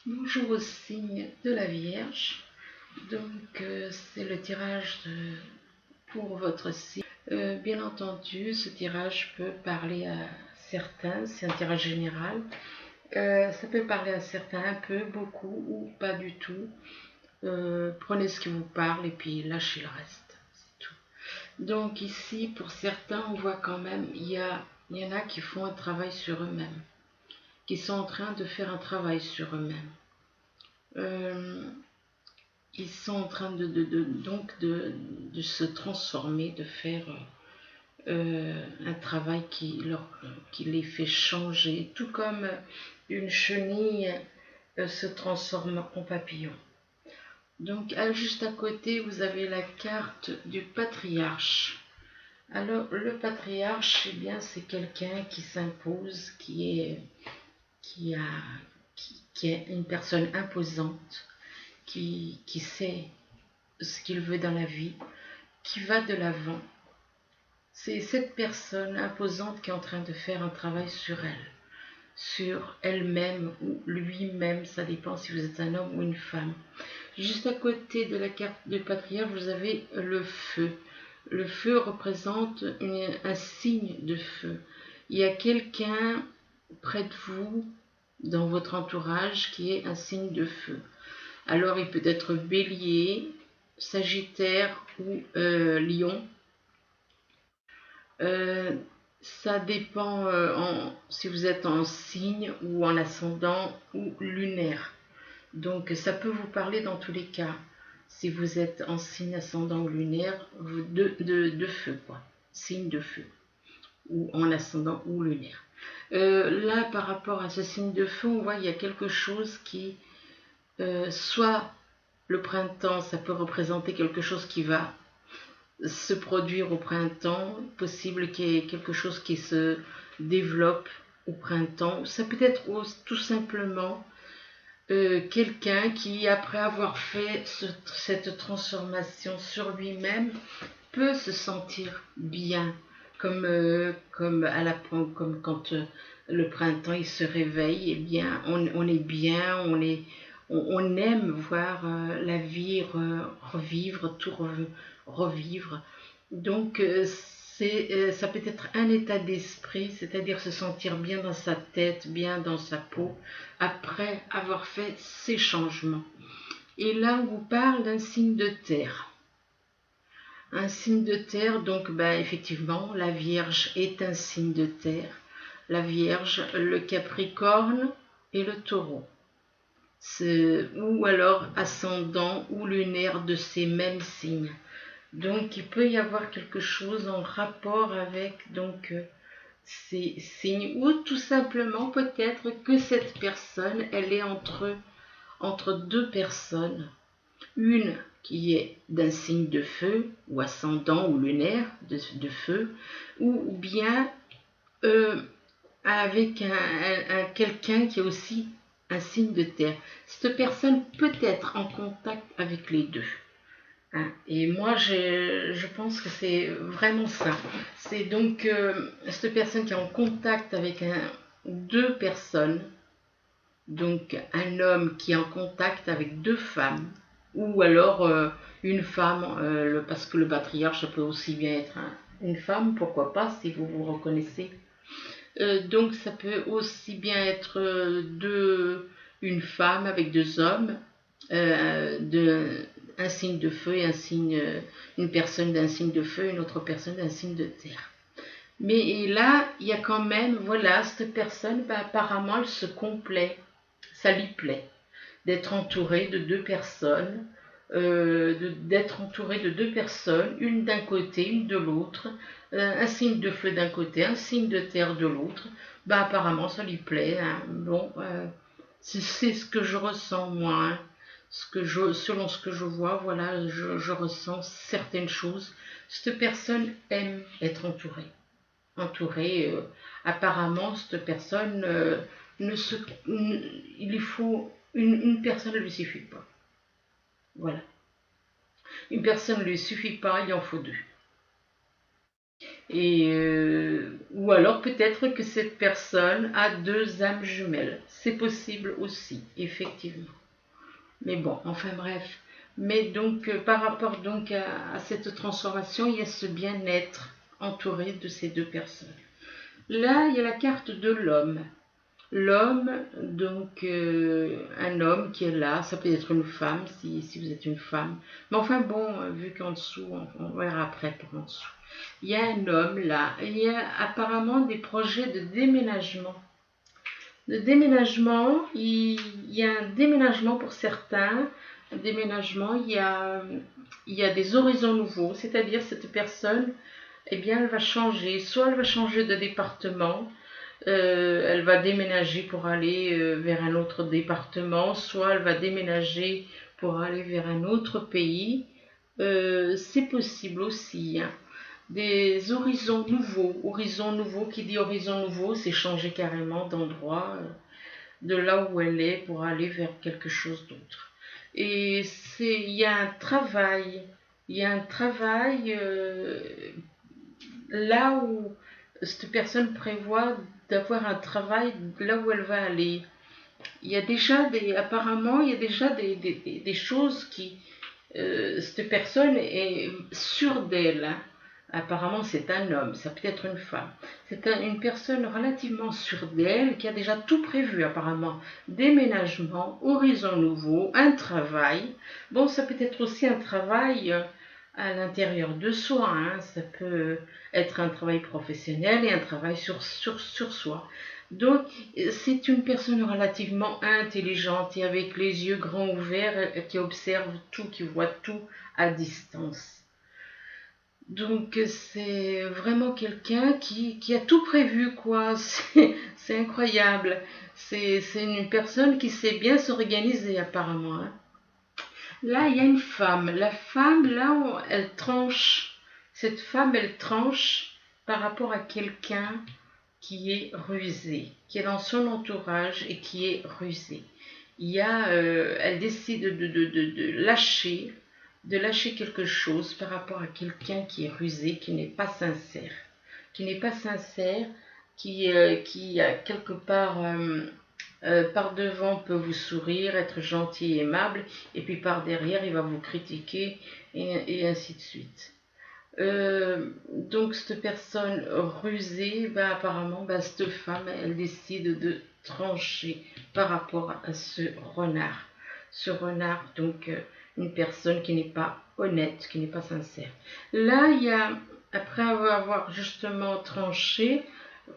Bonjour au signe de la Vierge. Donc, c'est le tirage pour votre signe. Bien entendu, ce tirage peut parler à certains, c'est un tirage général. Ça peut parler à certains un peu, beaucoup ou pas du tout. Prenez ce qui vous parle et puis lâchez le reste. C'est tout. Donc ici, pour certains, on voit quand même, il y en a qui font un travail sur eux-mêmes, qui sont en train de faire un travail sur eux-mêmes. Ils sont en train de se transformer, de faire un travail qui les fait changer, tout comme une chenille se transforme en papillon. Donc, juste à côté, vous avez la carte du patriarche. Alors, le patriarche, eh bien, c'est quelqu'un qui s'impose, qui, a, qui est une personne imposante, qui sait ce qu'il veut dans la vie, qui va de l'avant. C'est cette personne imposante qui est en train de faire un travail sur elle-même ou lui-même, ça dépend si vous êtes un homme ou une femme. Juste à côté de la carte de patriarche, vous avez le feu. Le feu représente un signe de feu. Il y a quelqu'un près de vous, dans votre entourage, qui est un signe de feu. Alors il peut être bélier, sagittaire ou lion. Ça dépend si vous êtes en signe ou en ascendant ou lunaire. Donc ça peut vous parler dans tous les cas. Si vous êtes en signe ascendant ou lunaire, de feu, quoi. Signe de feu. Ou en ascendant ou lunaire. Là, par rapport à ce signe de feu, on voit qu'il y a quelque chose qui... soit le printemps, ça peut représenter quelque chose qui va se produire au printemps, possible qu'il y ait quelque chose qui se développe au printemps. Ça peut être tout simplement quelqu'un qui, après avoir fait cette transformation sur lui-même, peut se sentir bien, comme quand le printemps il se réveille, eh bien on est bien, on aime voir la vie revivre, revivre. Donc ça peut être un état d'esprit, c'est-à-dire se sentir bien dans sa tête, bien dans sa peau, après avoir fait ces changements. Et là, on vous parle d'un signe de terre. Un signe de terre, donc effectivement, la Vierge est un signe de terre. La Vierge, le Capricorne et le Taureau. Ou alors ascendant ou lunaire de ces mêmes signes. Donc il peut y avoir quelque chose en rapport avec ces signes, ou tout simplement peut-être que cette personne, elle est entre deux personnes. Une qui est d'un signe de feu, ou ascendant ou lunaire de feu, ou bien avec quelqu'un qui est aussi un signe de terre. Cette personne peut être en contact avec les deux. Et moi, je pense que c'est vraiment ça. C'est donc cette personne qui est en contact avec deux personnes, donc un homme qui est en contact avec deux femmes, ou alors une femme, parce que le patriarche, ça peut aussi bien être une femme, pourquoi pas, si vous vous reconnaissez. Donc ça peut aussi bien être une femme avec deux hommes, un signe de feu et une personne d'un signe de feu, une autre personne d'un signe de terre. Mais là, il y a quand même, voilà, cette personne, apparemment, elle se complaît, ça lui plaît, d'être entourée de deux personnes, une d'un côté, une de l'autre, un signe de feu d'un côté, un signe de terre de l'autre. Apparemment, ça lui plaît. Hein. Bon, c'est ce que je ressens, moi. Hein. Selon ce que je vois, voilà, je ressens certaines choses. Cette personne aime être entourée. Apparemment, cette personne il lui faut une personne ne lui suffit pas. Voilà. Une personne ne lui suffit pas, il en faut deux. Et ou alors peut-être que cette personne a deux âmes jumelles. c'est possible aussi, effectivement. Mais bon, enfin bref. Mais donc, par rapport donc à cette transformation, il y a ce bien-être entouré de ces deux personnes. Là, il y a la carte de l'homme. L'homme, donc un homme qui est là, ça peut être une femme si vous êtes une femme. Mais enfin bon, vu qu'en dessous, on verra après pour en dessous. Il y a un homme là, il y a apparemment des projets de déménagement. Le déménagement, il y a un déménagement pour certains, un déménagement, il y a des horizons nouveaux, c'est-à-dire cette personne, eh bien, elle va changer, soit elle va changer de département, elle va déménager pour aller vers un autre département, soit elle va déménager pour aller vers un autre pays. C'est possible aussi, hein. Des horizons nouveaux, qui dit horizon nouveau, c'est changer carrément d'endroit, de là où elle est pour aller vers quelque chose d'autre. Et il y a un travail, là où cette personne prévoit d'avoir un travail là où elle va aller. Il y a déjà apparemment, il y a déjà des choses qui, cette personne est sûre d'elle, hein. Apparemment, c'est un homme, ça peut être une femme. C'est une personne relativement sûre d'elle qui a déjà tout prévu, apparemment. Déménagement, horizon nouveau, un travail. Bon, ça peut être aussi un travail à l'intérieur de soi, hein. Ça peut être un travail professionnel et un travail sur soi. Donc, c'est une personne relativement intelligente et avec les yeux grands ouverts qui observe tout, qui voit tout à distance. Donc c'est vraiment quelqu'un qui a tout prévu, quoi. C'est incroyable. C'est une personne qui sait bien s'organiser, apparemment, hein. Là, il y a une femme. La femme, là, elle tranche. Cette femme, elle tranche par rapport à quelqu'un qui est rusé, qui est dans son entourage et qui est rusé. Elle décide de lâcher quelque chose par rapport à quelqu'un qui est rusé, qui n'est pas sincère, qui a quelque part par devant peut vous sourire, être gentil et aimable, et puis par derrière il va vous critiquer et ainsi de suite. Donc cette personne rusée, apparemment, cette femme, elle décide de trancher par rapport à ce renard. Ce renard, donc une personne qui n'est pas honnête, qui n'est pas sincère. Là, il y a, après avoir justement tranché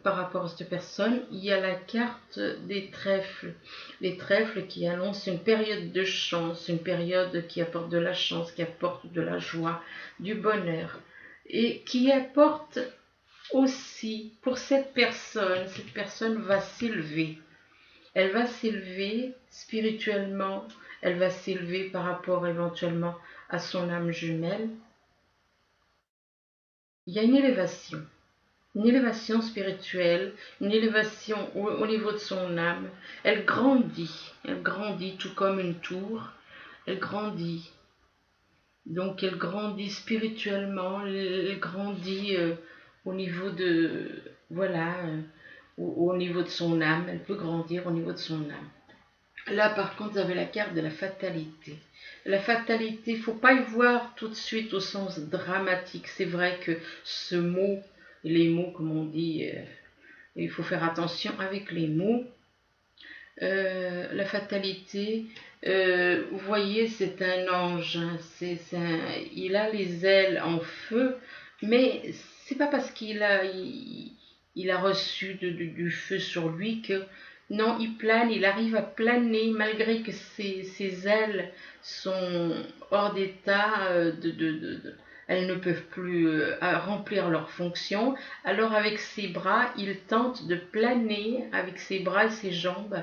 par rapport à cette personne, il y a la carte des trèfles. Les trèfles qui annoncent une période de chance, une période qui apporte de la chance, qui apporte de la joie, du bonheur. Et qui apporte aussi pour cette personne va s'élever. Elle va s'élever spirituellement, elle va s'élever par rapport éventuellement à son âme jumelle. Il y a une élévation spirituelle, une élévation au niveau de son âme. Elle grandit tout comme une tour, elle grandit. Donc elle grandit spirituellement, elle grandit au niveau de, voilà, au niveau de son âme, elle peut grandir au niveau de son âme. Là par contre vous avez la carte de la fatalité. La fatalité, il ne faut pas y voir tout de suite au sens dramatique. C'est vrai que ce mot, les mots comme on dit, il faut faire attention avec les mots. La fatalité, vous voyez, c'est un ange, hein. Il a les ailes en feu, mais c'est pas parce il a reçu du feu sur lui que non, il plane, il arrive à planer malgré que ses ailes sont hors d'état, elles ne peuvent plus remplir leur fonction. Alors avec ses bras, il tente de planer avec ses bras et ses jambes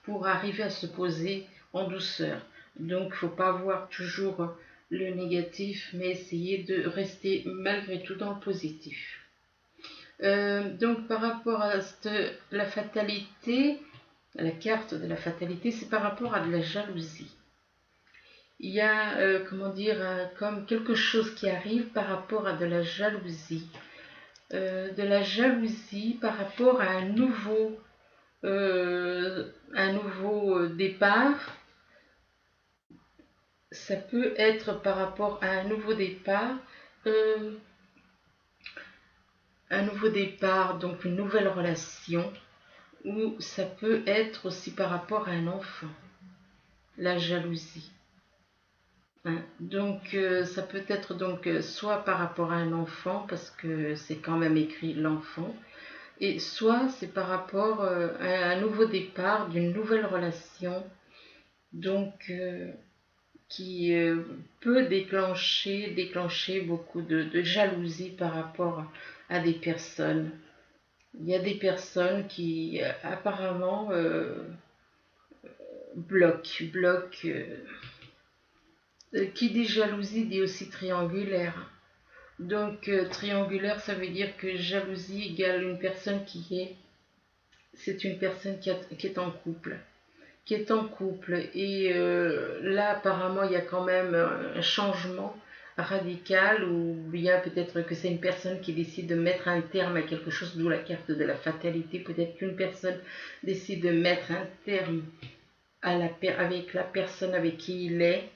pour arriver à se poser en douceur. Donc il ne faut pas voir toujours le négatif, mais essayer de rester malgré tout dans le positif. Donc par rapport à la fatalité, la carte de la fatalité, c'est par rapport à de la jalousie. Il y a, comme quelque chose qui arrive par rapport à de la jalousie. De la jalousie par rapport à un nouveau un nouveau départ. Ça peut être par rapport à euh, un nouveau départ, donc une nouvelle relation, ou ça peut être aussi par rapport à un enfant, la jalousie. Hein. Donc ça peut être donc soit par rapport à un enfant, parce que c'est quand même écrit l'enfant, et soit c'est par rapport à un nouveau départ d'une nouvelle relation, donc qui peut déclencher beaucoup de jalousie par rapport à des personnes. Il y a des personnes qui apparemment bloquent. Qui dit jalousie dit aussi triangulaire. Donc triangulaire, ça veut dire que jalousie égale une personne c'est une personne qui est en couple. Qui est en couple. Et là, apparemment, il y a quand même un changement radical où il y a peut-être que c'est une personne qui décide de mettre un terme à quelque chose, d'où la carte de la fatalité. Peut-être qu'une personne décide de mettre un terme avec la personne avec qui il est.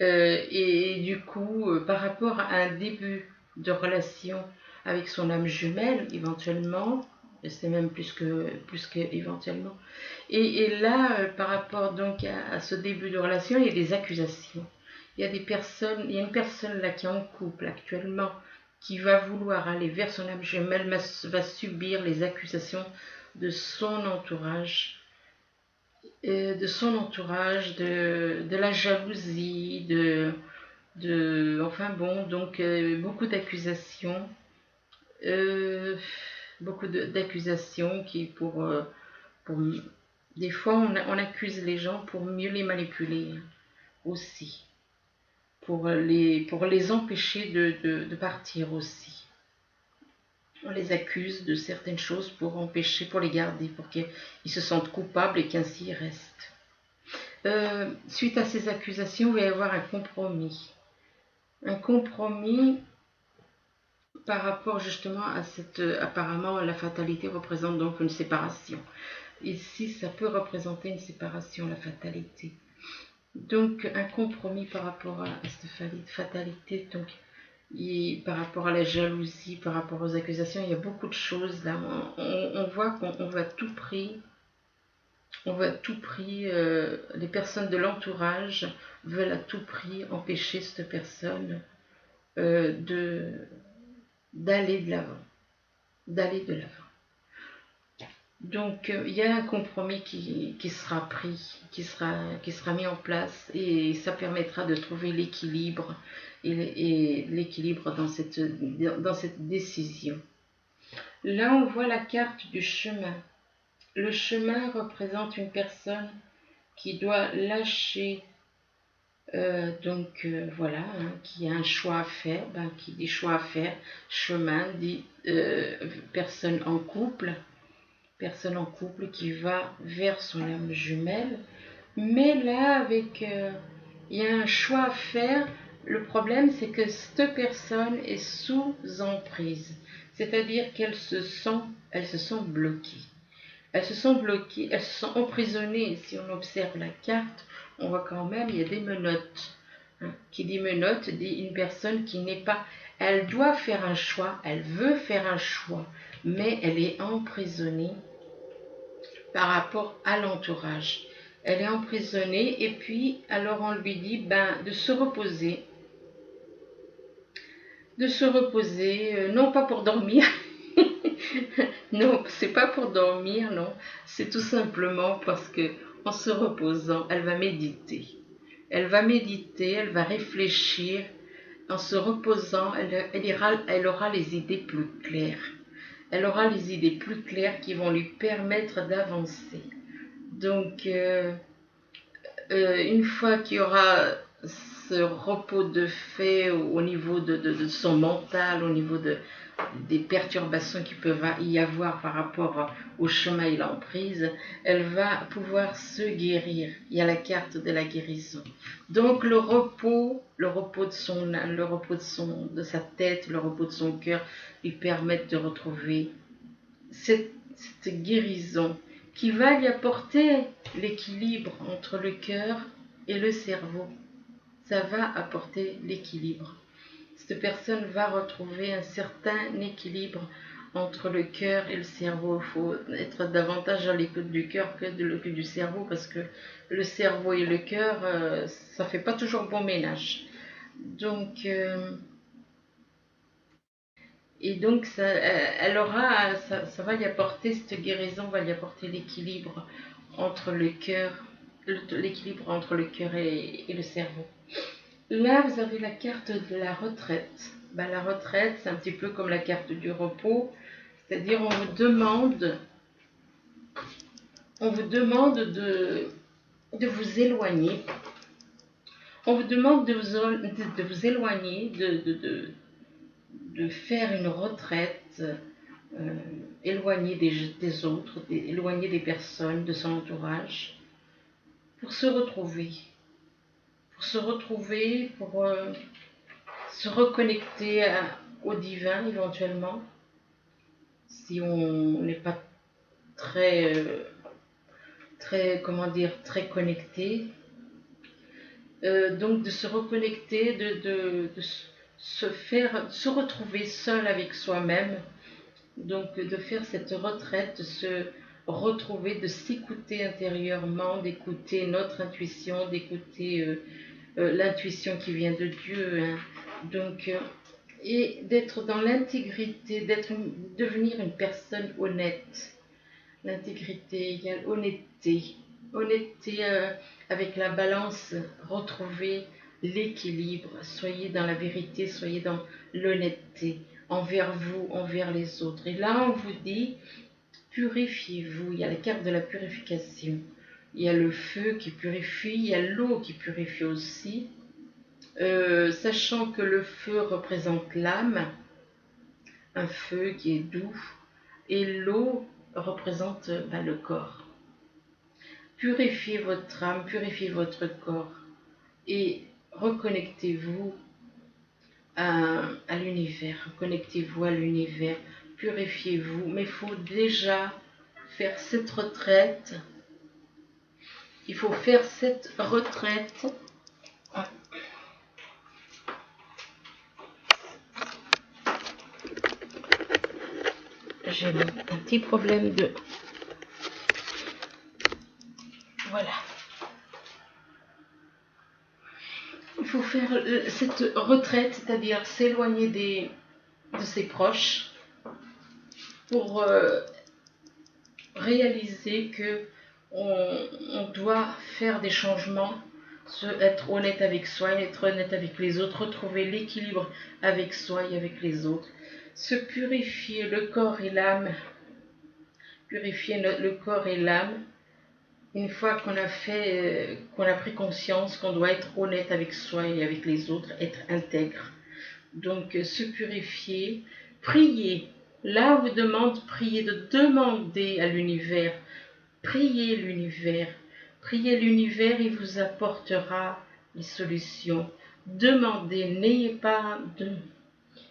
Et du coup, par rapport à un début de relation avec son âme jumelle, éventuellement, c'est même plus que éventuellement. Et là, par rapport donc à ce début de relation, il y a des accusations. Il y a une personne là qui est en couple actuellement, qui va vouloir aller vers son âme jumelle, va subir les accusations de son entourage, de la jalousie, enfin bon, donc beaucoup d'accusations, euh, d'accusations qui pour des fois on accuse les gens pour mieux les manipuler aussi, pour les empêcher de partir aussi. On les accuse de certaines choses pour empêcher, pour les garder, pour qu'ils se sentent coupables et qu'ainsi ils restent. Suite à ces accusations, il va y avoir un compromis. Un compromis par rapport justement à cette... apparemment, la fatalité représente donc une séparation. Ici, ça peut représenter une séparation, la fatalité. Donc, un compromis par rapport à cette fatalité. Donc, par rapport à la jalousie, par rapport aux accusations, il y a beaucoup de choses là. On voit qu'on va tout prix... les personnes de l'entourage veulent à tout prix empêcher cette personne d'aller de l'avant, d'aller de l'avant. Donc il y a un compromis qui sera pris, qui sera mis en place et ça permettra de trouver l'équilibre et l'équilibre dans cette décision. Là on voit la carte du chemin. Le chemin représente une personne qui doit lâcher, voilà, hein, qui a un choix à faire, qui dit choix à faire, chemin dit personne en couple qui va vers son âme jumelle, mais là il y a un choix à faire. Le problème c'est que cette personne est sous emprise, c'est-à-dire qu'elles se sont bloquées. Elles se sont bloquées, elles se sont emprisonnées. Si on observe la carte, on voit quand même, il y a des menottes. Hein. Qui dit menottes dit une personne qui n'est pas... Elle doit faire un choix, elle veut faire un choix, mais elle est emprisonnée par rapport à l'entourage. Elle est emprisonnée et puis alors on lui dit de se reposer. Non pas pour dormir, non, c'est pas pour dormir, non. C'est tout simplement parce que en se reposant, elle va méditer. Elle va méditer, elle va réfléchir. En se reposant, elle aura les idées plus claires. Elle aura les idées plus claires qui vont lui permettre d'avancer. Donc, une fois qu'il y aura ce repos de fait au niveau de son mental, au niveau des perturbations qu'il peut y avoir par rapport au chemin et l'emprise, elle va pouvoir se guérir. Il y a la carte de la guérison. Donc le repos de son âme, le repos de sa tête, le repos de son cœur lui permettent de retrouver cette guérison qui va lui apporter l'équilibre entre le cœur et le cerveau. Ça va apporter l'équilibre. Cette personne va retrouver un certain équilibre entre le cœur et le cerveau. Il faut être davantage à l'écoute du cœur que de l'écoute du cerveau, parce que le cerveau et le cœur, ça ne fait pas toujours bon ménage. Donc, elle aura, ça va lui apporter, cette guérison va lui apporter l'équilibre entre le cœur, l'équilibre entre le cœur et le cerveau. Là, vous avez la carte de la retraite. Ben, la retraite, c'est un petit peu comme la carte du repos, c'est-à-dire on vous demande de vous éloigner. On vous demande de vous éloigner, de faire une retraite, éloigner des autres, éloigner des personnes, de son entourage, pour se retrouver. Pour se retrouver, pour se reconnecter au divin éventuellement, si on n'est pas très très connecté. Donc de se reconnecter, de se retrouver seul avec soi-même, donc de faire cette retraite, de se retrouver, de s'écouter intérieurement, d'écouter notre intuition, d'écouter l'intuition qui vient de Dieu, hein. Donc, et d'être dans l'intégrité, devenir une personne honnête. L'intégrité égale honnêteté. Honnêteté avec la balance, retrouver l'équilibre. Soyez dans la vérité, soyez dans l'honnêteté envers vous, envers les autres. Et là, on vous dit, purifiez-vous. Il y a la carte de la purification. Il y a le feu qui purifie, il y a l'eau qui purifie aussi. Sachant que le feu représente l'âme, un feu qui est doux, et l'eau représente le corps. Purifiez votre âme, purifiez votre corps et reconnectez-vous à l'univers, reconnectez-vous à l'univers, purifiez-vous. Mais il faut déjà faire cette retraite. Il faut faire cette retraite. J'ai un petit problème de... Voilà. Il faut faire cette retraite, c'est-à-dire s'éloigner de ses proches pour réaliser que on doit faire des changements, être honnête avec soi, être honnête avec les autres, retrouver l'équilibre avec soi et avec les autres, se purifier le corps et l'âme, purifier le corps et l'âme. Une fois qu'on a pris conscience qu'on doit être honnête avec soi et avec les autres, être intègre. Donc se purifier, prier. Là, on vous demande prier, de demander à l'univers. Priez l'univers. Priez l'univers, il vous apportera les solutions. Demandez,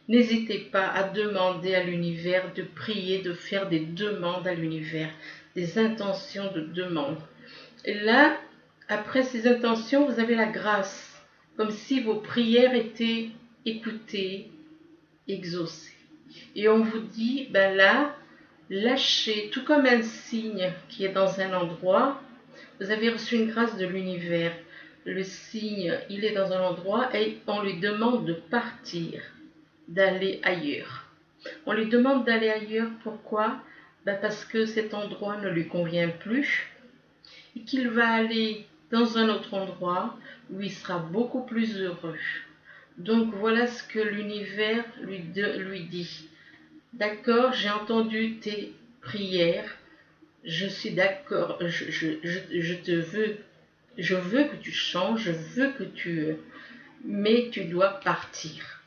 n'hésitez pas à demander à l'univers, de prier, de faire des demandes à l'univers, des intentions de demande. Et là, après ces intentions, vous avez la grâce, comme si vos prières étaient écoutées, exaucées. Et on vous dit, ben là, lâchez, tout comme un cygne qui est dans un endroit, vous avez reçu une grâce de l'univers. Le cygne, il est dans un endroit et on lui demande de partir, d'aller ailleurs. On lui demande d'aller ailleurs, pourquoi? Ben parce que cet endroit ne lui convient plus, et qu'il va aller dans un autre endroit où il sera beaucoup plus heureux. Donc voilà ce que l'univers lui dit. D'accord, j'ai entendu tes prières, je suis d'accord, je veux que tu changes, je veux que mais tu dois partir.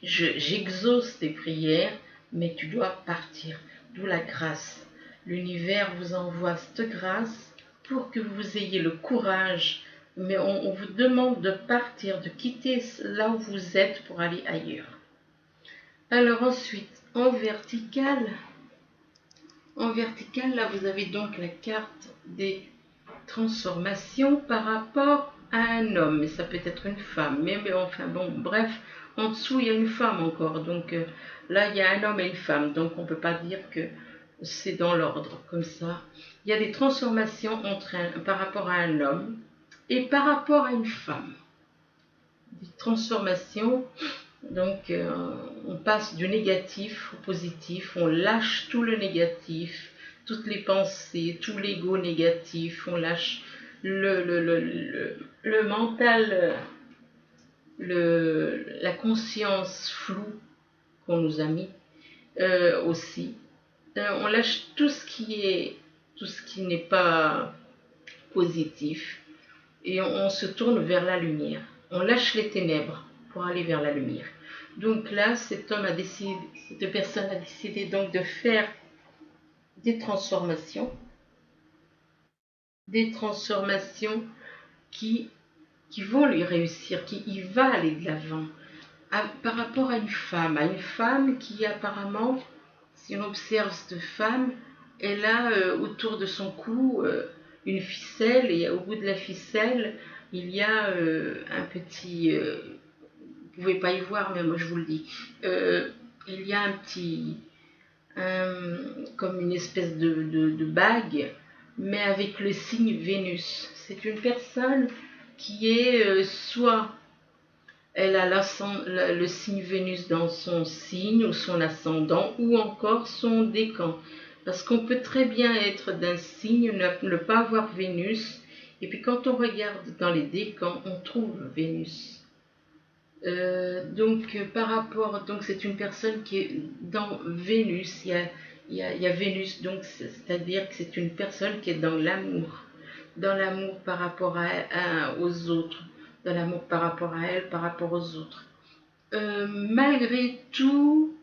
J'exauce tes prières, mais tu dois partir. D'où la grâce. L'univers vous envoie cette grâce pour que vous ayez le courage, mais on vous demande de partir, de quitter là où vous êtes pour aller ailleurs. Alors ensuite, en vertical, En vertical, là, vous avez donc la carte des transformations par rapport à un homme. Et ça peut être une femme. Mais enfin, bon, bref, en dessous, il y a une femme encore. Donc là, il y a un homme et une femme. Donc on ne peut pas dire que c'est dans l'ordre, comme ça. Il y a des transformations par rapport à un homme et par rapport à une femme. Des transformations. Donc, on passe du négatif au positif, on lâche tout le négatif, toutes les pensées, tout l'ego négatif, on lâche le mental, la conscience floue qu'on nous a mis aussi. On lâche tout ce qui n'est pas positif et on se tourne vers la lumière. On lâche les ténèbres pour aller vers la lumière. Donc là, cette personne a décidé donc de faire des transformations qui, qui vont lui réussir, il va aller de l'avant. Par rapport à une femme qui apparemment, si on observe cette femme, elle a autour de son cou une ficelle et au bout de la ficelle, il y a un petit... vous ne pouvez pas y voir, mais moi je vous le dis. Il y a un petit... comme une espèce de bague, mais avec le signe Vénus. C'est une personne qui est soit elle a le signe Vénus dans son signe ou son ascendant ou encore son décan. Parce qu'on peut très bien être d'un signe, ne pas avoir Vénus, et puis quand on regarde dans les décans, on trouve Vénus. Donc c'est une personne qui est dans Vénus, il y a Vénus, donc c'est-à-dire que c'est une personne qui est dans l'amour par rapport aux autres, dans l'amour par rapport à elle, par rapport aux autres. Malgré tout,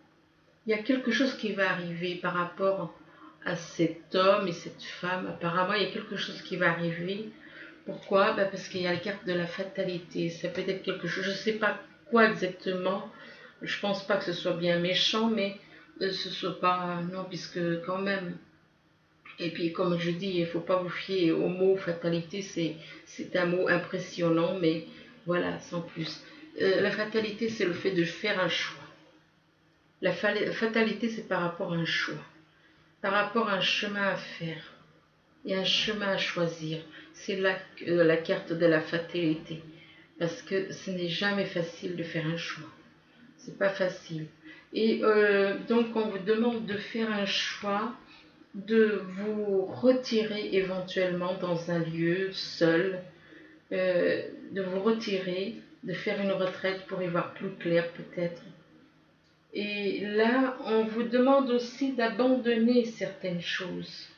il y a quelque chose qui va arriver par rapport à cet homme et cette femme. Apparemment, il y a quelque chose qui va arriver. Pourquoi? Parce qu'il y a la carte de la fatalité. Ça peut être quelque chose, je ne sais pas quoi exactement. Je ne pense pas que ce soit bien méchant, mais ce soit pas... Non, puisque quand même... Et puis, comme je dis, il ne faut pas vous fier au mot fatalité. C'est un mot impressionnant, mais voilà, sans plus. La fatalité, c'est le fait de faire un choix. La fatalité, c'est par rapport à un choix, par rapport à un chemin à faire et un chemin à choisir. C'est la carte de la fatalité, parce que ce n'est jamais facile de faire un choix. C'est pas facile. Et donc, on vous demande de faire un choix, de vous retirer éventuellement dans un lieu seul, de vous retirer, de faire une retraite pour y voir plus clair peut-être. Et là, on vous demande aussi d'abandonner certaines choses.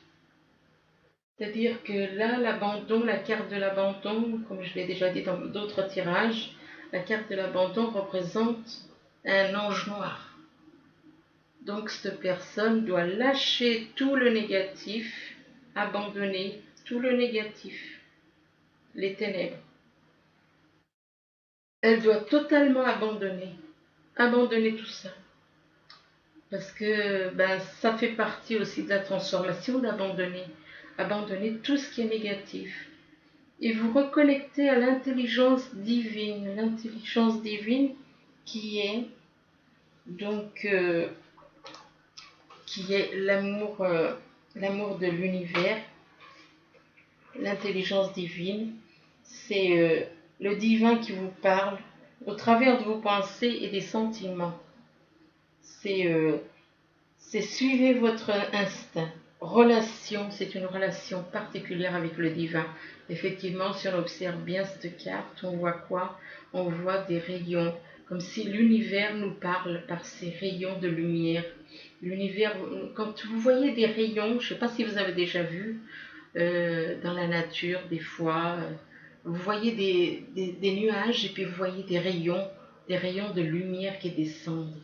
C'est-à-dire que là, l'abandon, la carte de l'abandon, comme je l'ai déjà dit dans d'autres tirages, la carte de l'abandon représente un ange noir. Donc cette personne doit lâcher tout le négatif, abandonner tout le négatif, les ténèbres. Elle doit totalement abandonner tout ça. Parce que ça fait partie aussi de la transformation abandonner tout ce qui est négatif. Et vous reconnecter à l'intelligence divine qui est donc qui est l'amour de l'univers, l'intelligence divine. C'est le divin qui vous parle au travers de vos pensées et des sentiments. C'est suivez votre instinct. C'est une relation particulière avec le divin. Effectivement, si on observe bien cette carte, on voit quoi? On voit des rayons, comme si l'univers nous parle par ces rayons de lumière. L'univers, quand vous voyez des rayons, je ne sais pas si vous avez déjà vu dans la nature, des fois, vous voyez des nuages et puis vous voyez des rayons de lumière qui descendent.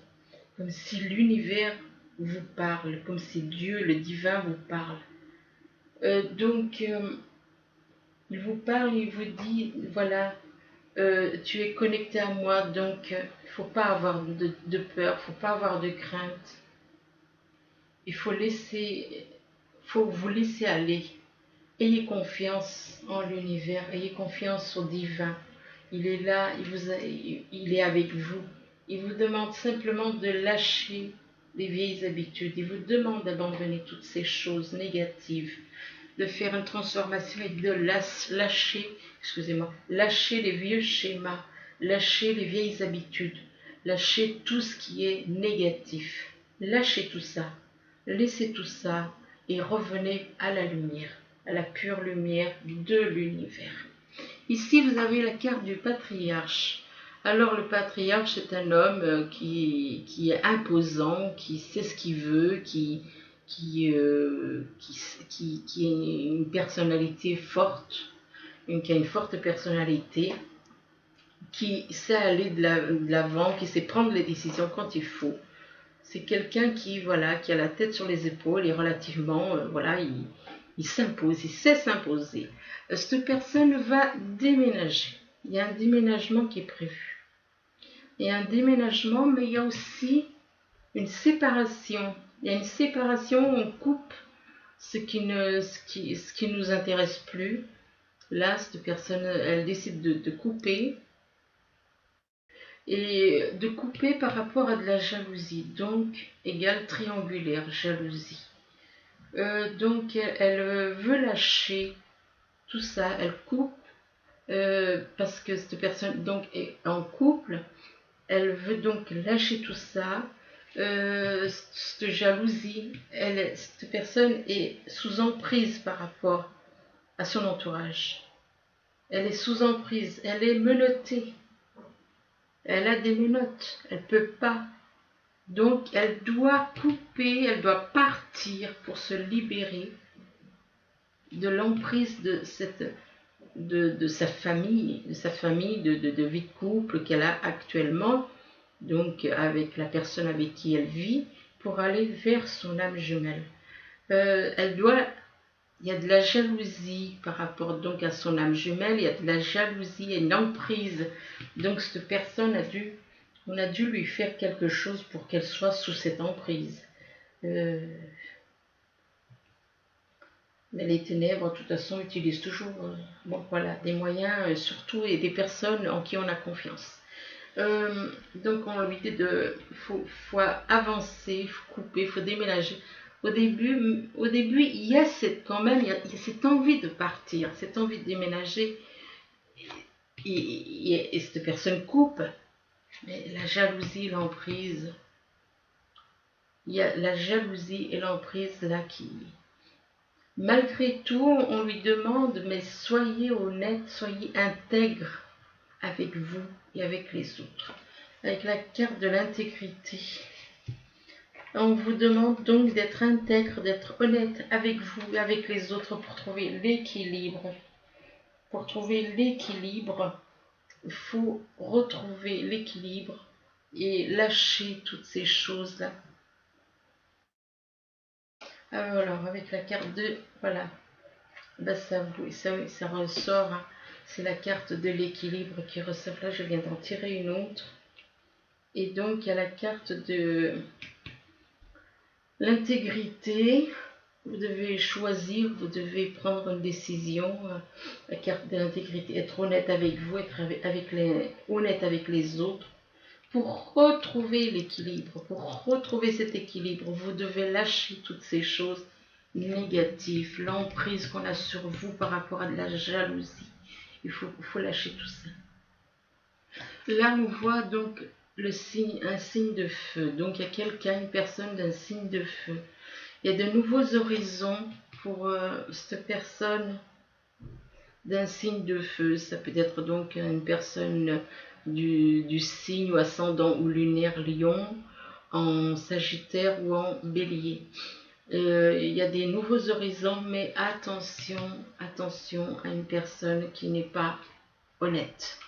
Comme si l'univers vous parle, comme si Dieu, le divin, vous parle. Il vous parle, il vous dit, voilà, tu es connecté à moi, donc il ne faut pas avoir de peur, il ne faut pas avoir de crainte. Il faut laisser faut vous laisser aller. Ayez confiance en l'univers, ayez confiance au divin. Il est là, il est avec vous. Il vous demande simplement de lâcher les vieilles habitudes. Il vous demande d'abandonner toutes ces choses négatives, de faire une transformation et de lâcher, lâcher les vieux schémas, lâcher les vieilles habitudes, lâcher tout ce qui est négatif. Lâchez tout ça, laissez tout ça et revenez à la lumière, à la pure lumière de l'univers. Ici, vous avez la carte du patriarche. Alors, le patriarche est un homme qui est imposant, qui sait ce qu'il veut, qui a une personnalité forte, qui a une forte personnalité, qui sait aller de l'avant, qui sait prendre les décisions quand il faut. C'est quelqu'un qui a la tête sur les épaules et relativement, il s'impose, il sait s'imposer. Cette personne va déménager. Il y a un déménagement qui est prévu. Il y a un déménagement, mais il y a aussi une séparation. Il y a une séparation, on coupe ce qui nous intéresse plus. Là, cette personne, elle décide de couper. Et de couper par rapport à de la jalousie. Donc, égale triangulaire, jalousie. Donc, elle veut lâcher tout ça. Elle coupe parce que cette personne donc est en couple. Elle veut donc lâcher tout ça. Cette jalousie, cette personne est sous emprise par rapport à son entourage. Elle est sous emprise, elle est menottée. Elle a des menottes, elle ne peut pas. Donc elle doit couper, elle doit partir pour se libérer de l'emprise de sa famille, de vie de couple qu'elle a actuellement, donc avec la personne avec qui elle vit, pour aller vers son âme jumelle. Il y a de la jalousie par rapport donc à son âme jumelle, il y a de la jalousie et une emprise. Donc cette personne on a dû lui faire quelque chose pour qu'elle soit sous cette emprise. Mais les ténèbres, de toute façon, utilisent toujours des moyens, surtout, et des personnes en qui on a confiance. Donc on lui dit faut avancer, il faut couper, il faut déménager. Au début, il y a cette envie de partir, cette envie de déménager. Et cette personne coupe, mais la jalousie, l'emprise. Il y a la jalousie et l'emprise là qui... Malgré tout, on lui demande, mais soyez honnête, soyez intègre avec vous et avec les autres. Avec la carte de l'intégrité. On vous demande donc d'être intègre, d'être honnête avec vous et avec les autres pour trouver l'équilibre. Pour trouver l'équilibre, il faut retrouver l'équilibre et lâcher toutes ces choses-là. Alors, avec la carte de... Voilà. Ça ressort. Hein. C'est la carte de l'équilibre qui ressort. Là, je viens d'en tirer une autre. Et donc, il y a la carte de... l'intégrité, vous devez choisir, vous devez prendre une décision. La carte de l'intégrité, être honnête avec vous, être honnête avec les autres. Pour retrouver l'équilibre, pour retrouver cet équilibre, vous devez lâcher toutes ces choses négatives, l'emprise qu'on a sur vous par rapport à de la jalousie. Il faut lâcher tout ça. Là, on voit donc un signe de feu. Donc, il y a quelqu'un, une personne d'un signe de feu. Il y a de nouveaux horizons pour cette personne d'un signe de feu. Ça peut être donc une personne du signe ou ascendant ou lunaire lion, en sagittaire ou en bélier. Il y a des nouveaux horizons, mais attention à une personne qui n'est pas honnête.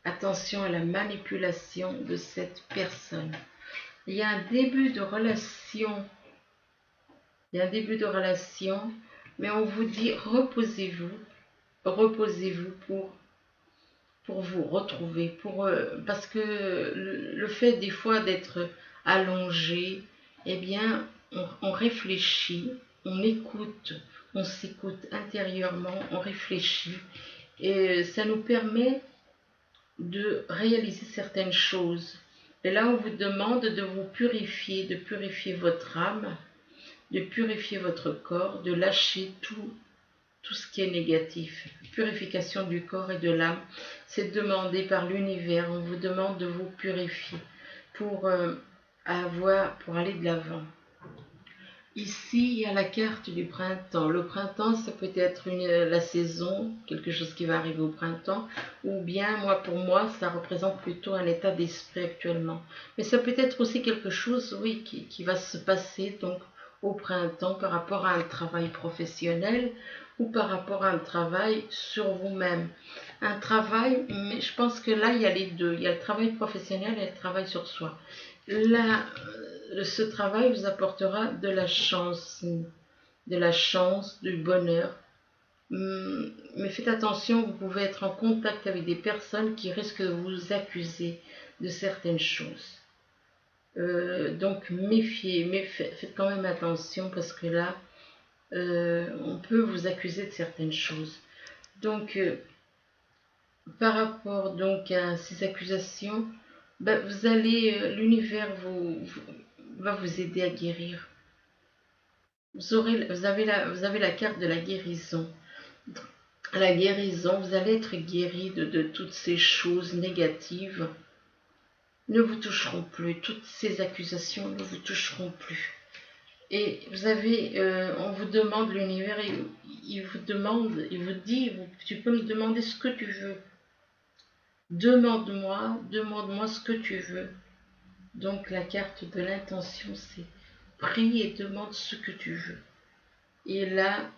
Attention à la manipulation de cette personne. Il y a un début de relation. Mais on vous dit reposez-vous pour vous retrouver, parce que le fait des fois d'être allongé, eh bien, on réfléchit, on écoute, on s'écoute intérieurement, on réfléchit. Et ça nous permet de réaliser certaines choses. Et là, on vous demande de vous purifier, de purifier votre âme, de purifier votre corps, de lâcher tout ce qui est négatif. Purification du corps et de l'âme, c'est demandé par l'univers. On vous demande de vous purifier pour aller de l'avant. Ici, il y a la carte du printemps. Le printemps, ça peut être la saison, quelque chose qui va arriver au printemps, ou bien, pour moi, ça représente plutôt un état d'esprit actuellement. Mais ça peut être aussi quelque chose, oui, qui va se passer donc au printemps par rapport à un travail professionnel ou par rapport à un travail sur vous-même. Un travail, mais je pense que là, il y a les deux. Il y a le travail professionnel et le travail sur soi. Là, ce travail vous apportera de la chance, du bonheur. Mais faites attention, vous pouvez être en contact avec des personnes qui risquent de vous accuser de certaines choses. Donc faites quand même attention parce que là, on peut vous accuser de certaines choses. Donc, par rapport donc à ces accusations, l'univers va vous aider à guérir. Vous avez la carte de la guérison. La guérison, vous allez être guéri de toutes ces choses négatives. Ne vous toucheront plus. Toutes ces accusations ne vous toucheront plus. Et on vous demande, l'univers, il vous dit, tu peux me demander ce que tu veux. Demande-moi ce que tu veux. Donc la carte de l'intention, c'est prie et demande ce que tu veux. Et là,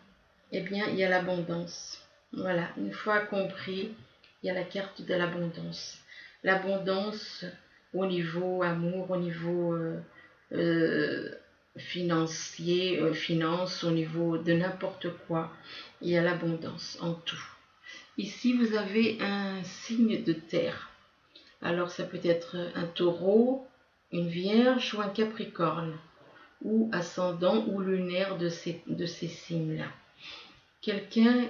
eh bien, il y a l'abondance. Voilà, une fois compris, il y a la carte de l'abondance. L'abondance au niveau amour, au niveau financier, finance, au niveau de n'importe quoi. Il y a l'abondance en tout. Ici, vous avez un signe de terre. Alors, ça peut être un taureau, une vierge ou un capricorne, ou ascendant ou lunaire de ces signes-là. Quelqu'un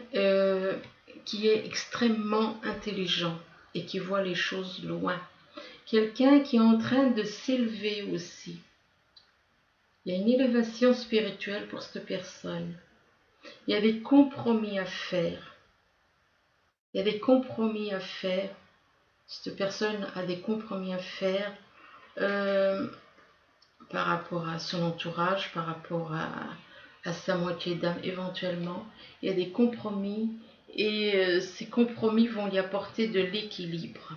qui est extrêmement intelligent et qui voit les choses loin. Quelqu'un qui est en train de s'élever aussi. Il y a une élévation spirituelle pour cette personne. Il y a des compromis à faire. Il y a des compromis à faire. Cette personne a des compromis à faire par rapport à son entourage, par rapport à sa moitié d'âme éventuellement. Il y a des compromis et ces compromis vont y apporter de l'équilibre.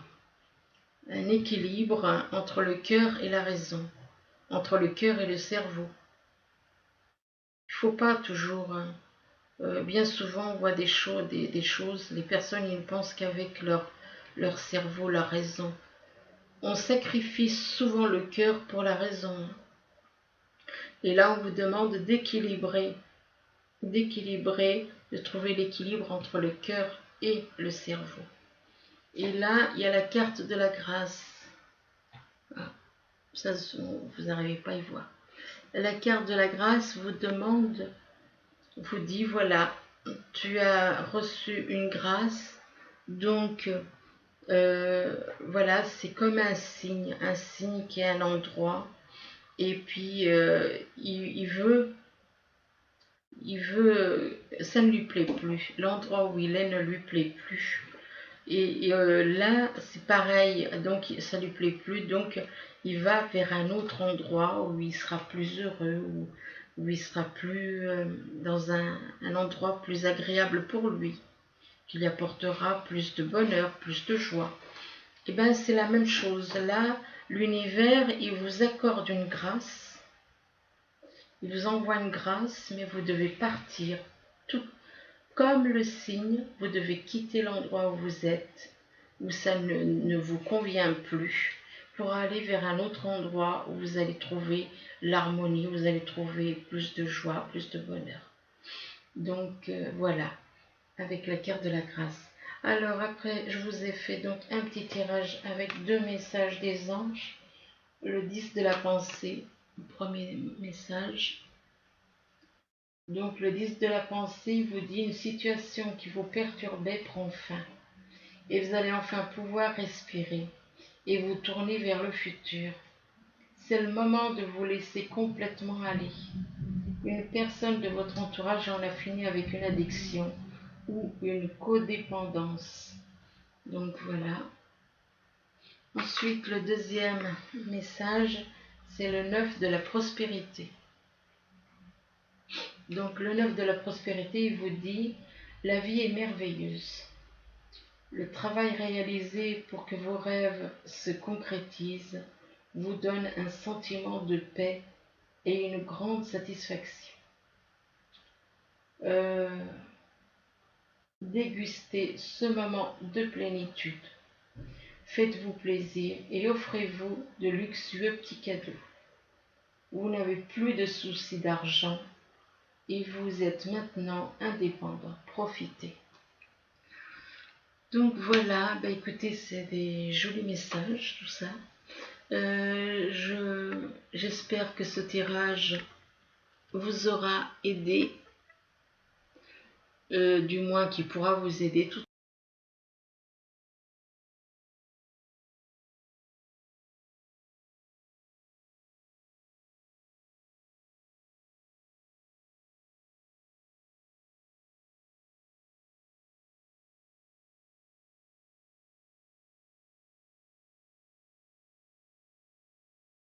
Un équilibre entre le cœur et la raison, entre le cœur et le cerveau. Il ne faut pas toujours... bien souvent, on voit des choses, les personnes ils ne pensent qu'avec leur cerveau, leur raison. On sacrifie souvent le cœur pour la raison. Et là, on vous demande d'équilibrer, de trouver l'équilibre entre le cœur et le cerveau. Et là, il y a la carte de la grâce. Ah, ça, vous n'arrivez pas à y voir. La carte de la grâce vous dit, voilà, tu as reçu une grâce, donc voilà, c'est comme un signe qui est un endroit, et puis il veut, ça ne lui plaît plus, l'endroit où il est ne lui plaît plus. Et là, c'est pareil, donc ça ne lui plaît plus, donc il va vers un autre endroit où il sera plus heureux, où il sera plus dans un endroit plus agréable pour lui, qui lui apportera plus de bonheur, plus de joie. Et bien c'est la même chose, là, l'univers, il vous accorde une grâce, il vous envoie une grâce, mais vous devez partir, tout comme le signe, vous devez quitter l'endroit où vous êtes, où ça ne vous convient plus, pour aller vers un autre endroit où vous allez trouver l'harmonie, où vous allez trouver plus de joie, plus de bonheur. Donc voilà, avec la carte de la grâce. Alors après, je vous ai fait donc un petit tirage avec 2 messages des anges. Le 10 de la pensée, le premier message. Donc le 10 de la pensée vous dit une situation qui vous perturbait prend fin et vous allez enfin pouvoir respirer et vous tourner vers le futur. C'est le moment de vous laisser complètement aller. Une personne de votre entourage en a fini avec une addiction ou une codépendance. Donc voilà. Ensuite, le deuxième message, c'est le 9 de la prospérité. Donc le 9 de la prospérité, il vous dit, la vie est merveilleuse. Le travail réalisé pour que vos rêves se concrétisent vous donne un sentiment de paix et une grande satisfaction. Dégustez ce moment de plénitude. Faites-vous plaisir et offrez-vous de luxueux petits cadeaux. Vous n'avez plus de soucis d'argent et vous êtes maintenant indépendant. Profitez. Donc voilà, écoutez, c'est des jolis messages, tout ça. J'espère que ce tirage vous aura aidé, du moins qui pourra vous aider tout